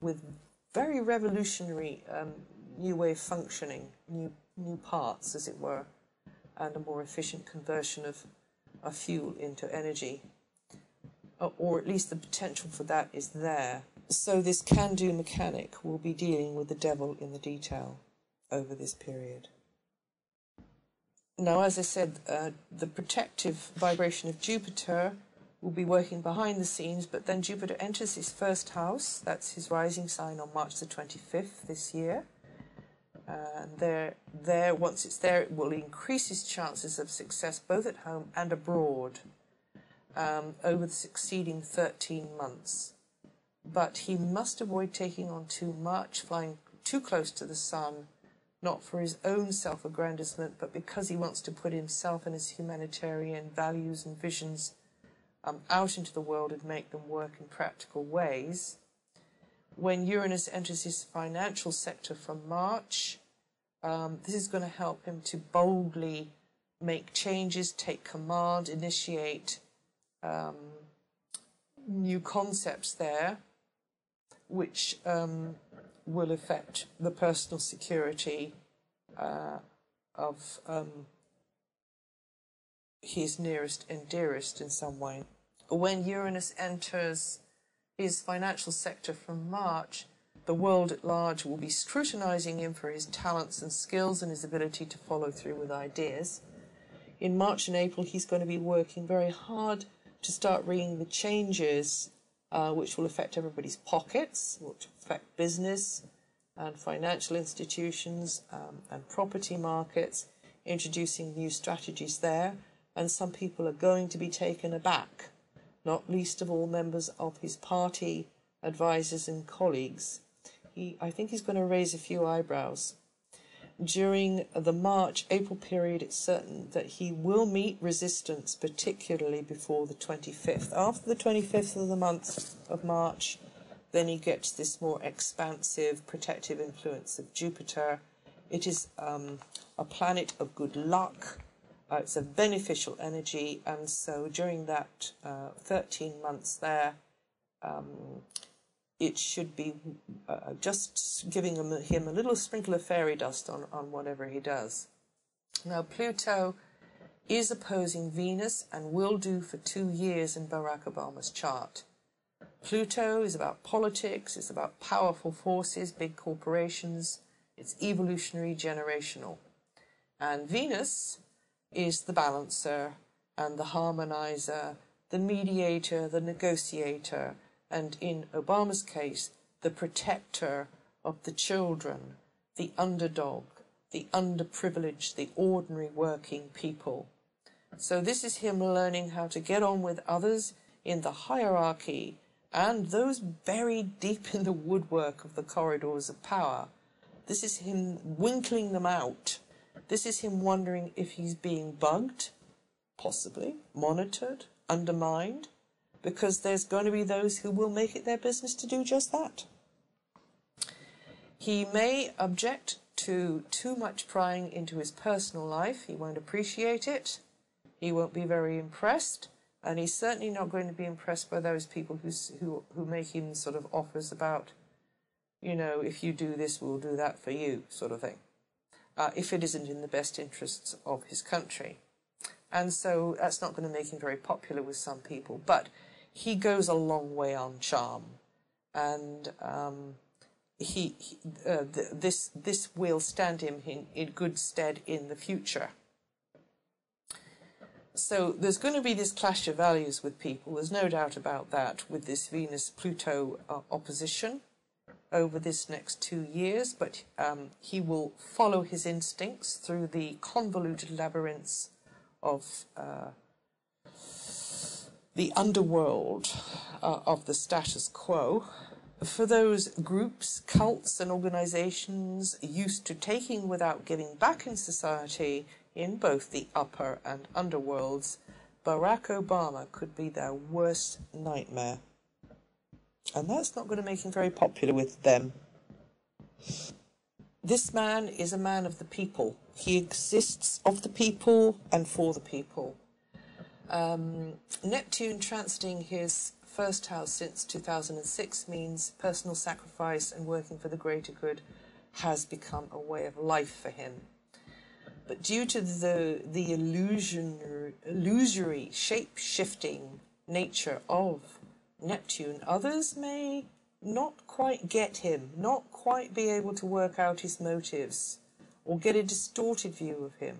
with very revolutionary new way of functioning, new parts, as it were, and a more efficient conversion of fuel into energy. Or at least the potential for that is there. So this can-do mechanic will be dealing with the devil in the detail over this period. Now, as I said, the protective vibration of Jupiter will be working behind the scenes, but then Jupiter enters his first house. That's his rising sign on March the 25th this year. And once it's there, it will increase his chances of success both at home and abroad over the succeeding 13 months. But he must avoid taking on too much, flying too close to the sun, not for his own self-aggrandizement, but because he wants to put himself and his humanitarian values and visions out into the world and make them work in practical ways. When Uranus enters his financial sector from March, this is going to help him to boldly make changes, take command, initiate new concepts there, which will affect the personal security of his nearest and dearest in some way. When Uranus enters his financial sector from March, the world at large will be scrutinizing him for his talents and skills and his ability to follow through with ideas. In March and April, he's going to be working very hard to start bringing the changes which will affect everybody's pockets, which affect business and financial institutions and property markets, introducing new strategies there. And some people are going to be taken aback, not least of all members of his party, advisors and colleagues. I think he's going to raise a few eyebrows. During the March-April period, it's certain that he will meet resistance, particularly before the 25th. After the 25th of the month of March, then he gets this more expansive, protective influence of Jupiter. It is a planet of good luck. It's a beneficial energy, and so during that 13 months there, it should be just giving him a little sprinkle of fairy dust on whatever he does. Now, Pluto is opposing Venus and will do for 2 years in Barack Obama's chart. Pluto is about politics, it's about powerful forces, big corporations, it's evolutionary, generational. And Venus is the balancer and the harmonizer, the mediator, the negotiator, and in Obama's case, the protector of the children, the underdog, the underprivileged, the ordinary working people. So this is him learning how to get on with others in the hierarchy and those buried deep in the woodwork of the corridors of power. This is him winkling them out. This is him wondering if he's being bugged, possibly, monitored, undermined, because there's going to be those who will make it their business to do just that. He may object to too much prying into his personal life. He won't appreciate it. He won't be very impressed. And he's certainly not going to be impressed by those people who make him sort of offers about, you know, if you do this, we'll do that for you, sort of thing, if it isn't in the best interests of his country. And so that's not going to make him very popular with some people. But he goes a long way on charm. And this will stand him in good stead in the future. So there's going to be this clash of values with people. There's no doubt about that with this Venus-Pluto opposition over this next 2 years. But he will follow his instincts through the convoluted labyrinths of the underworld of the status quo. For those groups, cults and organizations used to taking without giving back in society, in both the upper and underworlds, Barack Obama could be their worst nightmare. And that's not going to make him very popular with them. This man is a man of the people. He exists of the people and for the people. Neptune transiting his first house since 2006 means personal sacrifice and working for the greater good has become a way of life for him. But due to the illusory, shape-shifting nature of Neptune, others may not quite get him, not quite be able to work out his motives, or get a distorted view of him.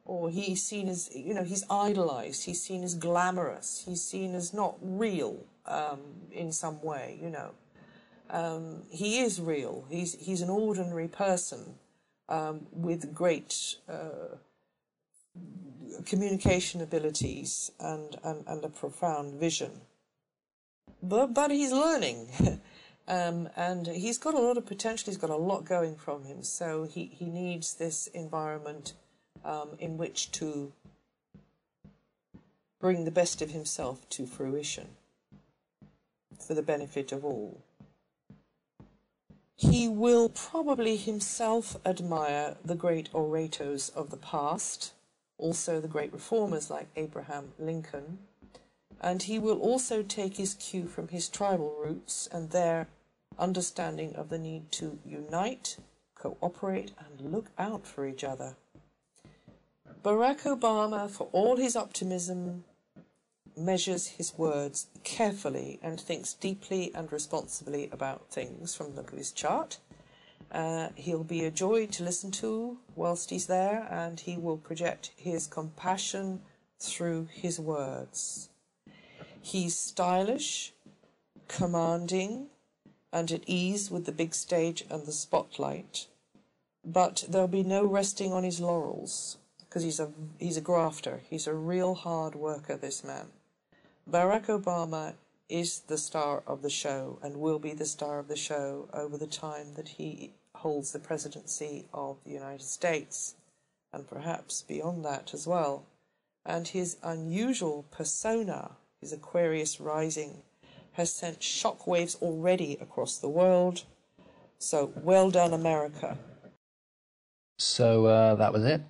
Or he's seen as, he's idolized, he's seen as glamorous, he's seen as not real in some way, He is real, he's an ordinary person with great communication abilities and a profound vision. But he's learning, and he's got a lot of potential, he's got a lot going from him, so he needs this environment in which to bring the best of himself to fruition for the benefit of all. He will probably himself admire the great orators of the past, also the great reformers like Abraham Lincoln, and he will also take his cue from his tribal roots and their understanding of the need to unite, cooperate, and look out for each other. Barack Obama, for all his optimism, measures his words carefully and thinks deeply and responsibly about things from the look of his chart. He'll be a joy to listen to whilst he's there, and he will project his compassion through his words. He's stylish, commanding, and at ease with the big stage and the spotlight, but there'll be no resting on his laurels, because he's a grafter. He's a real hard worker, this man. Barack Obama is the star of the show and will be the star of the show over the time that he holds the presidency of the United States, and perhaps beyond that as well. And his unusual persona, his Aquarius rising, has sent shockwaves already across the world. So well done, America. So that was it.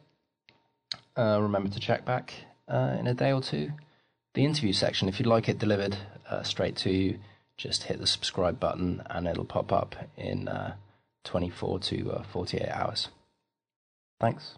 Remember to check back in a day or two. The interview section, if you'd like it delivered straight to you, just hit the subscribe button and it'll pop up in 24 to 48 hours. Thanks.